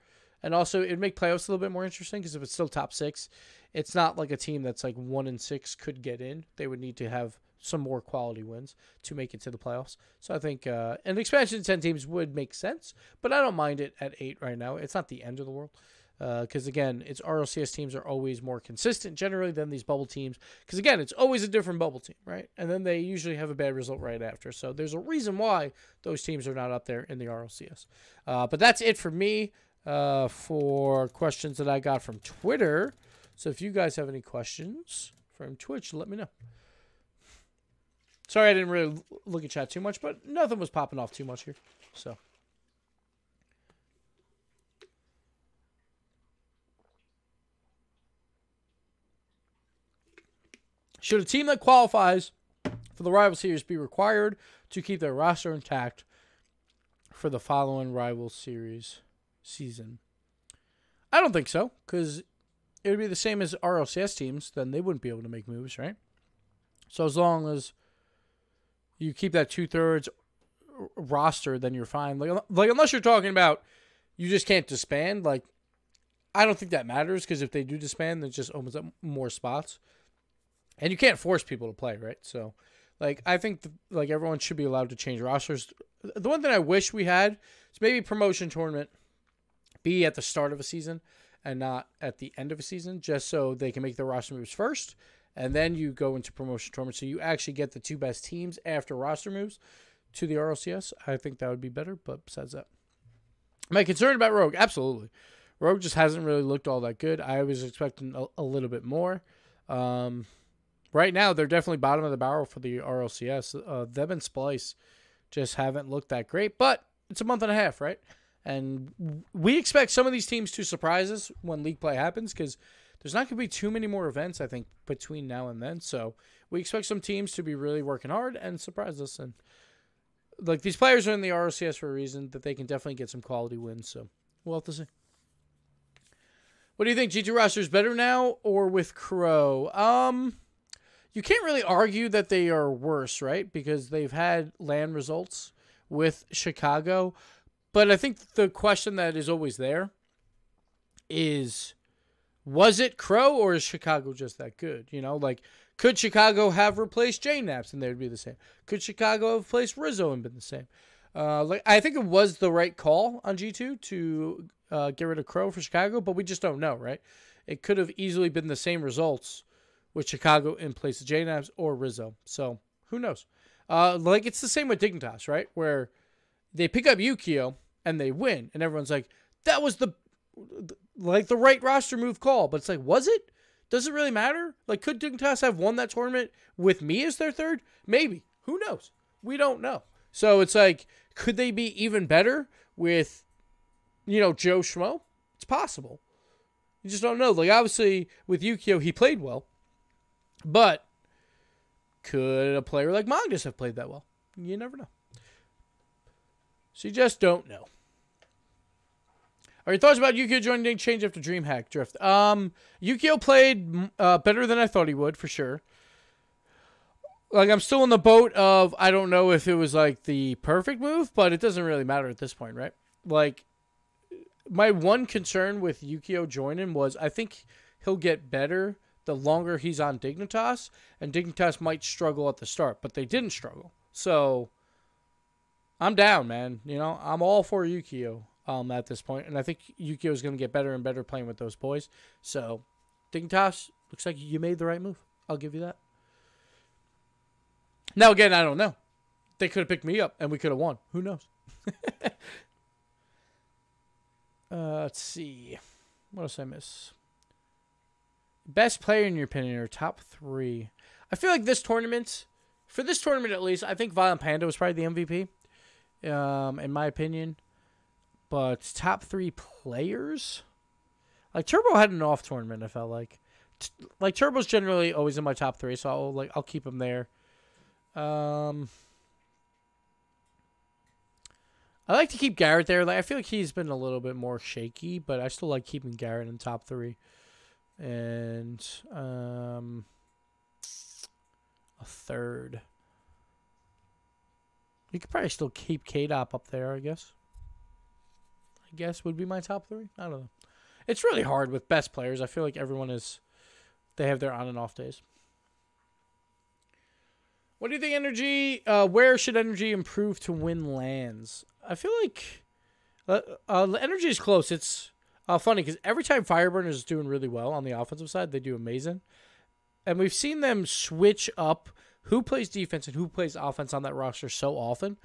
And also, it'd make playoffs a little bit more interesting, because if it's still top 6, it's not like a team that's like 1-6 could get in. They would need to have some more quality wins to make it to the playoffs. So I think an expansion to 10 teams would make sense, but I don't mind it at 8 right now. It's not the end of the world. Because, again, its RLCS teams are always more consistent generally than these bubble teams. Because, again, it's always a different bubble team, right? And then they usually have a bad result right after. So there's a reason why those teams are not up there in the RLCS. But that's it for me for questions that I got from Twitter. So if you guys have any questions from Twitch, let me know. Sorry I didn't really look at chat too much, but nothing was popping off too much here. So... should a team that qualifies for the Rival Series be required to keep their roster intact for the following Rival Series season? I don't think so, because it would be the same as RLCS teams. Then they wouldn't be able to make moves, right? So as long as you keep that 2/3 roster, then you're fine. Like unless you're talking about you just can't disband. Like I don't think that matters, because if they do disband, then it just opens up more spots. And you can't force people to play, right? So, like, I think, like, everyone should be allowed to change rosters. The one thing I wish we had is maybe promotion tournament be at the start of a season and not at the end of a season, just so they can make their roster moves first, and then you go into promotion tournament. So you actually get the 2 best teams after roster moves to the RLCS. I think that would be better, but besides that. Am I concerned about Rogue? Absolutely. Rogue just hasn't really looked all that good. I was expecting a little bit more. Right now, they're definitely bottom of the barrel for the RLCS. Them and Splice just haven't looked that great, but it's a month and a half, right? And we expect some of these teams to surprise us when league play happens, because there's not going to be too many more events, I think, between now and then. So we expect some teams to be really working hard and surprise us. And like these players are in the RLCS for a reason, that they can definitely get some quality wins. So we'll have to see. What do you think? G2 roster is better now or with Crow? You can't really argue that they are worse, right? Because they've had LAN results with Chicago. But I think the question that is always there is, was it Crow or is Chicago just that good? You know, like, could Chicago have replaced JNaps and they would be the same? Could Chicago have replaced Rizzo and been the same? I think it was the right call on G2 to get rid of Crow for Chicago, but we just don't know, right? It could have easily been the same results with Chicago in place of JNaps or Rizzo. So, who knows? Like, it's the same with Dignitas, right? Where they pick up Yukio and they win, and everyone's like, that was the right roster move call. But it's like, was it? Does it really matter? Like, could Dignitas have won that tournament with me as their third? Maybe. Who knows? We don't know. So, it's like, could they be even better with, Joe Schmo? It's possible. You just don't know. Like, obviously, with Yukio, he played well. But could a player like Mongus have played that well? You never know. So you just don't know. Are your thoughts about Yukio joining change after Dreamhack Drift? Yukio played better than I thought he would, for sure. Like, I'm still in the boat of, I don't know if it was, like, the perfect move, but it doesn't really matter at this point, right? Like, my one concern with Yukio joining was I think he'll get better the longer he's on Dignitas, and Dignitas might struggle at the start, but they didn't struggle. So, I'm down, man. I'm all for Yukio at this point, and I think Yukio is going to get better and better playing with those boys. So, Dignitas, looks like you made the right move. I'll give you that. Now, again, I don't know. They could have picked me up, and we could have won. Who knows? Let's see. What else did I miss? Best player in your opinion, or top 3? I feel like for this tournament at least, I think Violent Panda was probably the MVP, in my opinion. But top 3 players? Like, Turbo had an off tournament, I felt like. Like, Turbo's generally always in my top 3, so I'll keep him there. I like to keep Garrett there. Like, I feel like he's been a little bit more shaky, but I still like keeping Garrett in top 3. And a third. You could probably still keep K-Dop up there, I guess. Would be my top 3. I don't know. It's really hard with best players. I feel like everyone they have their on and off days. What do you think energy, where should energy improve to win lands? I feel like energy is close. It's funny because every time Fireburner is doing really well on the offensive side, they do amazing. And we've seen them switch up who plays defense and who plays offense on that roster so often.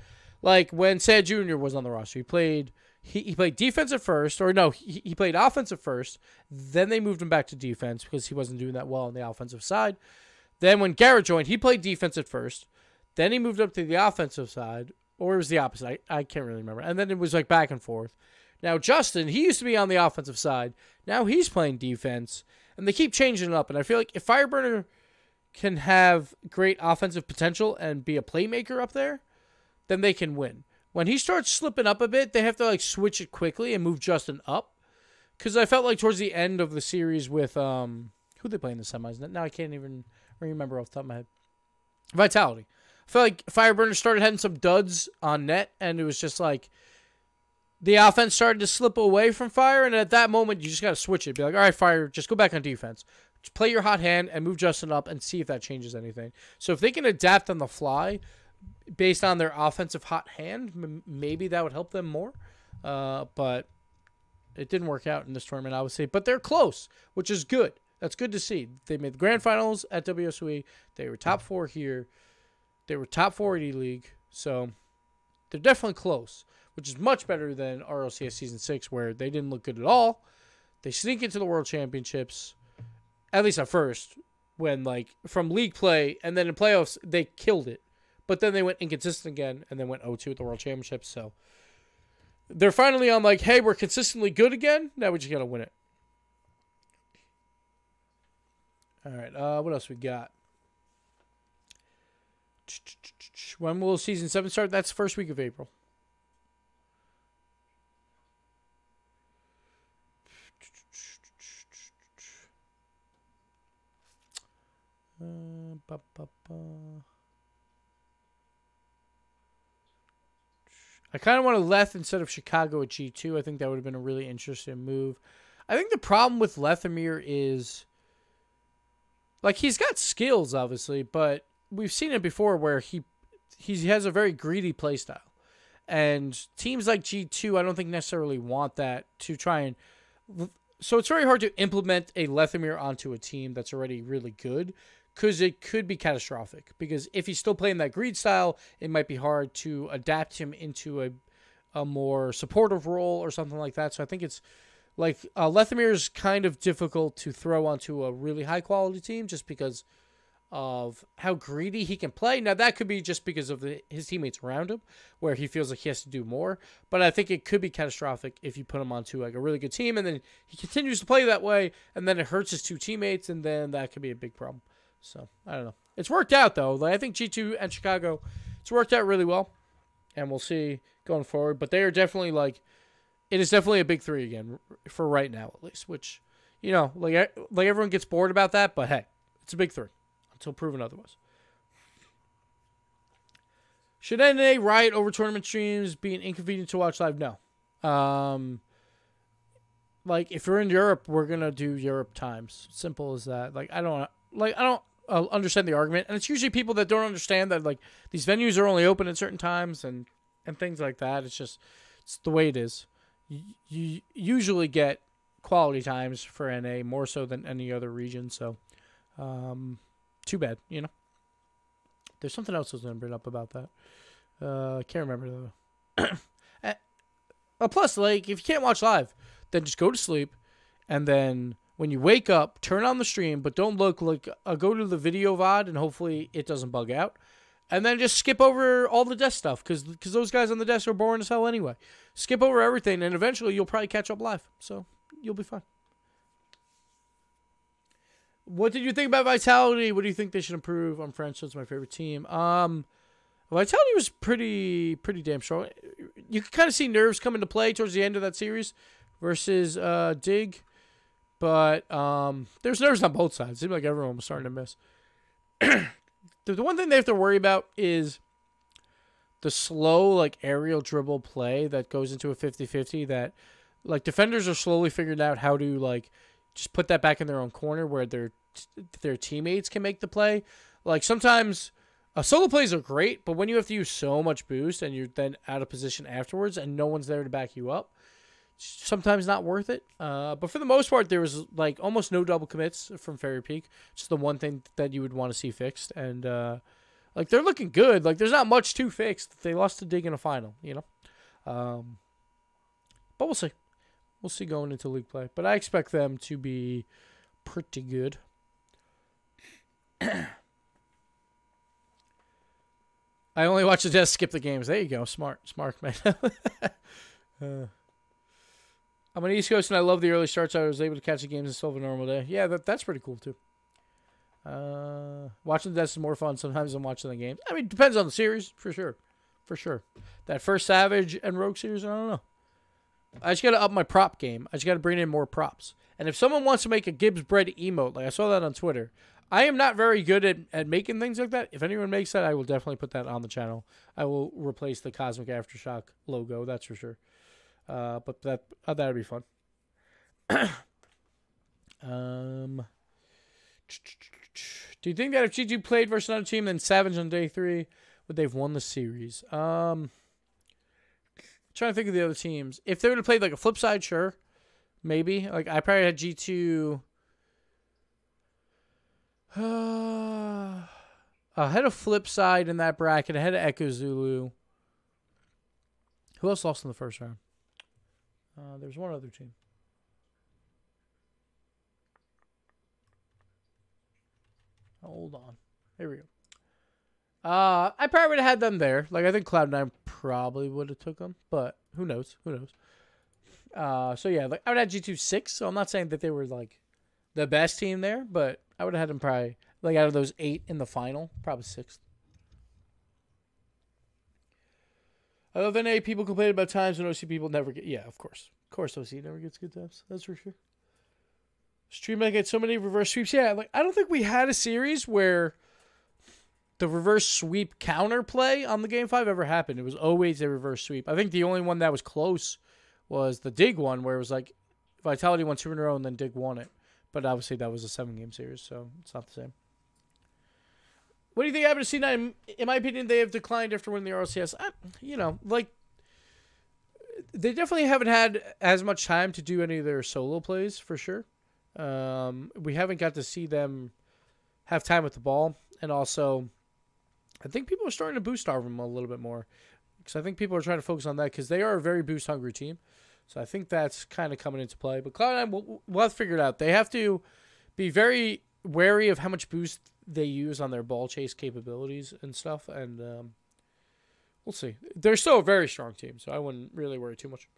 Like when Sad Jr. was on the roster, he played defense at first, or no, he played offense at first. Then they moved him back to defense because he wasn't doing that well on the offensive side. Then when Garrett joined, he played defense at first. Then he moved up to the offensive side, or it was the opposite. I can't really remember. And then it was like back and forth. Now Justin, he used to be on the offensive side. Now he's playing defense, and they keep changing it up. And I feel like if Fireburner can have great offensive potential and be a playmaker up there, then they can win. When he starts slipping up a bit, they have to like switch it quickly and move Justin up. Because I felt like towards the end of the series with who they play in the semis. Now I can't even remember off the top of my head. Vitality. I felt like Fireburner started having some duds on net, and it was just like the offense started to slip away from Fire, and at that moment you just got to switch it. Be like, all right, Fire, just go back on defense. Just play your hot hand and move Justin up and see if that changes anything. So if they can adapt on the fly based on their offensive hot hand, maybe that would help them more. But it didn't work out in this tournament, I would say. But they're close, which is good. That's good to see. They made the grand finals at WSOE. They were top 4 here. They were top 4 at E-League. So they're definitely close, which is much better than RLCS Season 6, where they didn't look good at all. They sneak into the World Championships, at least at first, when like from league play, and then in playoffs, they killed it. But then they went inconsistent again, and then went 0-2 at the World Championships. So they're finally on like, hey, we're consistently good again. Now we just got to win it. All right, what else we got? When will Season 7 start? That's the first week of April. I kind of want to Leth instead of Chicago at G2. I think that would have been a really interesting move. I think the problem with Lethamyr is, like, he's got skills, obviously, but we've seen it before where he has a very greedy playstyle. And teams like G2, I don't think necessarily want that to try and... So it's very hard to implement a Lethamyr onto a team that's already really good, because it could be catastrophic. Because if he's still playing that greed style, it might be hard to adapt him into a more supportive role or something like that. So I think it's like Lethamyr is kind of difficult to throw onto a really high quality team just because of how greedy he can play. Now that could be just because of his teammates around him, where he feels like he has to do more. But I think it could be catastrophic if you put him onto like a really good team and then he continues to play that way, and then it hurts his 2 teammates, and then that could be a big problem. So I don't know. It's worked out though. Like, I think G2 and Chicago, it's worked out really well, and we'll see going forward. But they are definitely like, it is definitely a big 3 again for right now at least. Which, you know, like everyone gets bored about that, but hey, it's a big 3 until proven otherwise. Should NA riot over tournament streams being inconvenient to watch live? No. Like if you're in Europe, we're gonna do Europe times. Simple as that. Like I don't understand the argument, and it's usually people that don't understand that like these venues are only open at certain times and things like that. It's the way it is. You usually get quality times for NA more so than any other region. So, too bad, you know. There's something else I was going to bring up about that. I can't remember though. Plus, like if you can't watch live, then just go to sleep, and then when you wake up, turn on the stream, but don't look like go to the video VOD, and hopefully it doesn't bug out. And then just skip over all the desk stuff, because those guys on the desk are boring as hell anyway. Skip over everything, and eventually you'll probably catch up live. So you'll be fine. What did you think about Vitality? What do you think they should improve? I'm French, so it's my favorite team. Vitality was pretty damn strong. You could kind of see nerves come into play towards the end of that series versus Dig. But there's nerves on both sides. It seemed like everyone was starting to miss. The one thing they have to worry about is the slow, like, aerial dribble play that goes into a 50-50 that, like, defenders are slowly figuring out how to, like, just put that back in their own corner where their teammates can make the play. Like, sometimes Solo plays are great, but when you have to use so much boost and you're then out of position afterwards and no one's there to back you up, it's sometimes not worth it. But for the most part, there was like almost no double commits from Fairy Peak. Just the one thing that you would want to see fixed. And like they're looking good. Like there's not much to fix. They lost to Dig in a final, you know. But we'll see. We'll see going into league play. But I expect them to be pretty good. I only watch the desk, skip the games. There you go. Smart, man. I'm on the East Coast, and I love the early starts. I was able to catch the games instead of a normal day. Yeah, that's pretty cool, too. Watching the desk is more fun sometimes than watching the games. I mean, it depends on the series, for sure. For sure. That first Savage and Rogue series, I don't know. I just got to up my prop game. I just got to bring in more props. And if someone wants to make a Gibbs bread emote, like I saw that on Twitter, I am not very good at making things like that. If anyone makes that, I will definitely put that on the channel. I will replace the Cosmic Aftershock logo, that's for sure. But that would be fun. Do you think that if G2 played versus another team then Savage on day 3, would they've won the series? Trying to think of the other teams. If they would have played like a flip side, sure. Maybe. Like I probably had G2. I had a flip side in that bracket. I had an Echo Zulu. Who else lost in the first round? There's one other team. Hold on. Here we go. I probably would have had them there. Like I think Cloud9 probably would have took them, but who knows? Who knows? So yeah, like I would have G2 6. So I'm not saying that they were like the best team there, but I would have had them probably like out of those 8 in the final, probably 6th. I love NA people complain about times when OC people never get. Yeah, of course. Of course, OC never gets good times. That's for sure. Streamhack had so many reverse sweeps. Yeah, like I don't think we had a series where the reverse sweep counterplay on the Game 5 ever happened. It was always a reverse sweep. I think the only one that was close was the Dig one, where it was like Vitality won 2 in a row and then Dig won it. But obviously that was a 7-game series, so it's not the same. What do you think happened to C9? In my opinion, they have declined after winning the RLCS. You know, like, they definitely haven't had as much time to do any of their solo plays, for sure. We haven't got to see them have time with the ball. And also, I think people are starting to boost starve them a little bit more. Because I think people are trying to focus on that because they are a very boost-hungry team. So I think that's kind of coming into play. But Cloud9, we'll have to figure it out. They have to be very wary of how much boost they use on their ball chase capabilities and stuff. And we'll see. They're still a very strong team, so I wouldn't really worry too much.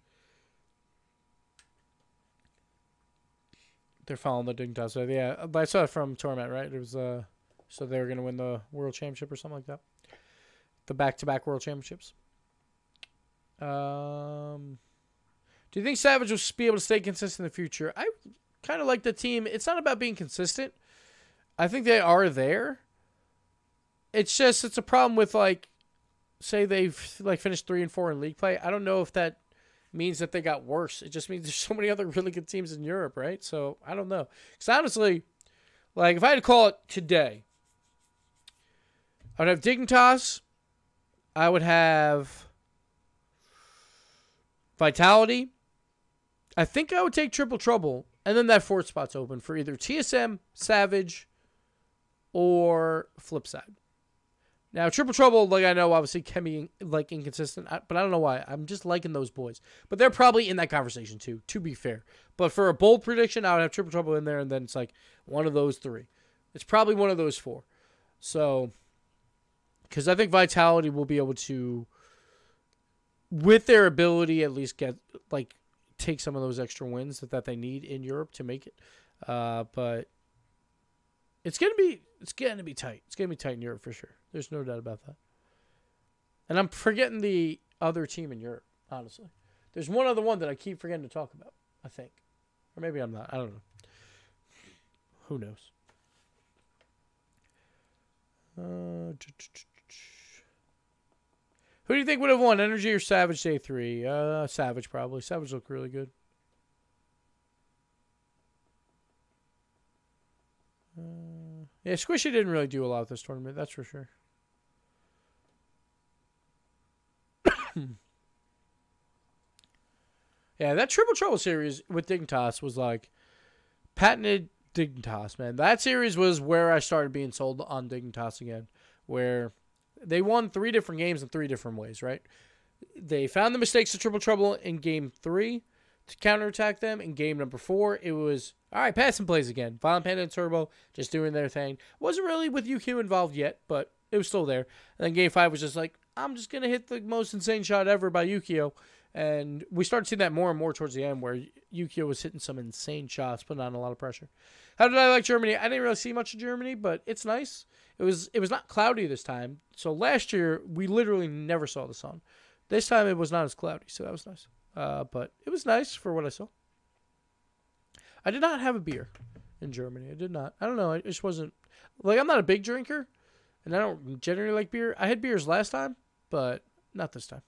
They're following the Dignitas. So yeah, I saw it from Torment, right? It was so they were going to win the World Championship or something like that. The back-to-back World Championships. Do you think Savage will be able to stay consistent in the future? I kind of like the team. It's not about being consistent. I think they are there. It's just, it's a problem with, like, say they've, like, finished 3 and 4 in league play. I don't know if that means that they got worse. It just means there's so many other really good teams in Europe, right? So, I don't know. Because, honestly, like, if I had to call it today, I would have Dignitas. I would have Vitality. I think I would take Triple Trouble, and then that 4th spot's open for either TSM, Savage, or Flipside. Now, Triple Trouble, like I know, obviously can be like inconsistent, but I don't know why. I'm just liking those boys. But they're probably in that conversation too, to be fair. But for a bold prediction, I would have Triple Trouble in there, and then it's like one of those 3. It's probably one of those 4. So, because I think Vitality will be able to, with their ability, at least get, like, take some of those extra wins that they need in Europe to make it. But it's gonna be tight. It's gonna be tight in Europe for sure. There's no doubt about that. And I'm forgetting the other team in Europe, honestly. There's one other one that I keep forgetting to talk about, I think. Or maybe I'm not. I don't know. Who knows? Who do you think would have won, Energy or Savage day 3? Savage, probably. Savage looked really good. Yeah, Squishy didn't really do a lot this tournament, that's for sure. Yeah, that Triple Trouble series with Dignitas was like patented Dignitas, man. That series was where I started being sold on Dignitas again, where they won 3 different games in 3 different ways, right? They found the mistakes of Triple Trouble in game 3 to counterattack them. In game number 4, it was, all right, passing plays again. Violent Panda and Turbo just doing their thing. Wasn't really with UQ involved yet, but it was still there. And then game 5 was just like, I'm just going to hit the most insane shot ever by Yukio. And we started seeing that more and more towards the end where Yukio was hitting some insane shots, putting on a lot of pressure. How did I like Germany? I didn't really see much of Germany, but it's nice. It was not cloudy this time. So last year, we literally never saw the sun. This time, it was not as cloudy, so that was nice. But it was nice for what I saw. I did not have a beer in Germany. I did not. I don't know. I just wasn't... Like, I'm not a big drinker, and I don't generally like beer. I had beers last time, but not this time.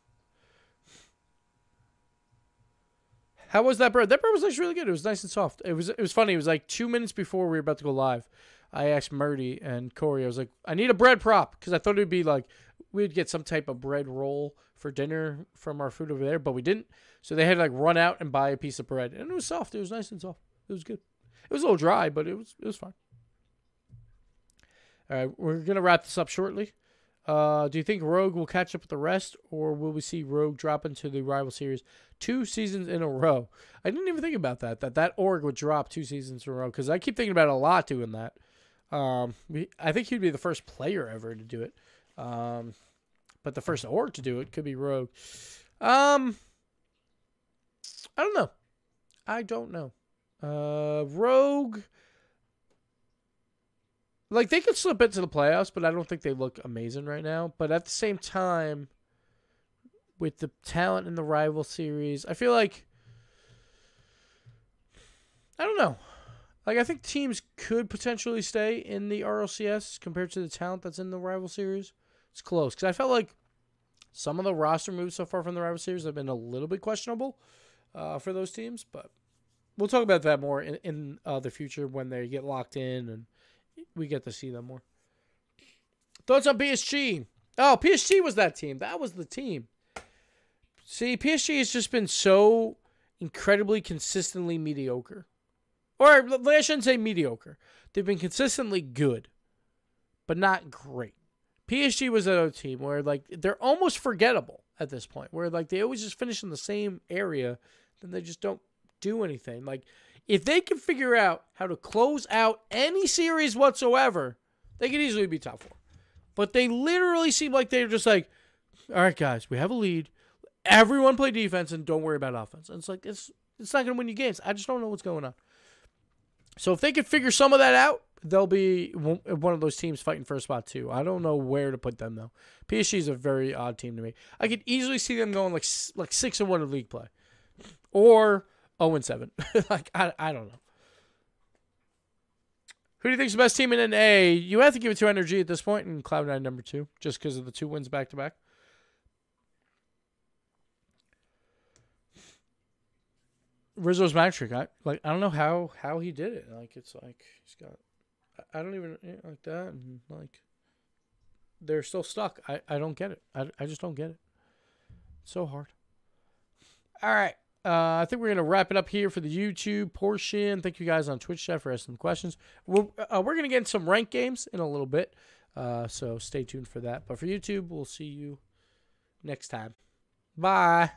How was that bread? That bread was actually really good. It was nice and soft. It was funny. It was like 2 minutes before we were about to go live. I asked Murdy and Corey, I was like, I need a bread prop, because I thought it would be like, we'd get some type of bread roll for dinner from our food over there, but we didn't. So they had to like run out and buy a piece of bread. And it was soft. It was nice and soft. It was good. It was a little dry, but it was fine. All right, we're going to wrap this up shortly. Do you think Rogue will catch up with the rest, or will we see Rogue drop into the rival series 2 seasons in a row? I didn't even think about that org would drop 2 seasons in a row, because I keep thinking about it a lot doing that. I think he'd be the first player ever to do it. But the first org to do it could be Rogue. I don't know. Rogue, like, they could slip into the playoffs, but I don't think they look amazing right now. But at the same time, with the talent in the rival series, I feel like, I don't know. Like, I think teams could potentially stay in the RLCS compared to the talent that's in the rival series. It's close, because I felt like some of the roster moves so far from the rival series have been a little bit questionable for those teams. But we'll talk about that more in the future when they get locked in and we get to see them more. Thoughts on PSG? Oh, PSG was that team. That was the team. See, PSG has just been so incredibly consistently mediocre. Or I shouldn't say mediocre. They've been consistently good, but not great. PSG was that team where, like, they're almost forgettable at this point, where, like, they always just finish in the same area, then they just don't do anything. Like, if they can figure out how to close out any series whatsoever, they could easily be top 4. But they literally seem like they're just like, all right, guys, we have a lead. Everyone play defense and don't worry about offense. And it's like, it's not going to win you games. I just don't know what's going on. So if they could figure some of that out, they'll be one of those teams fighting for a spot too. I don't know where to put them, though. PSG is a very odd team to me. I could easily see them going like 6-1 in league play. Or 0-7. Like, I don't know. Who do you think is the best team in NA? You have to give it to NRG at this point, and Cloud9 number 2, just because of the 2 wins back-to-back. Rizzo's magic trick. I don't know how he did it. Like, it's like he's got, I don't even like that, and like they're still stuck. I don't get it. I just don't get it. It's so hard. All right. I think we're going to wrap it up here for the YouTube portion. Thank you guys on Twitch chat for asking questions. We're going to get in some ranked games in a little bit, so stay tuned for that. But for YouTube, we'll see you next time. Bye.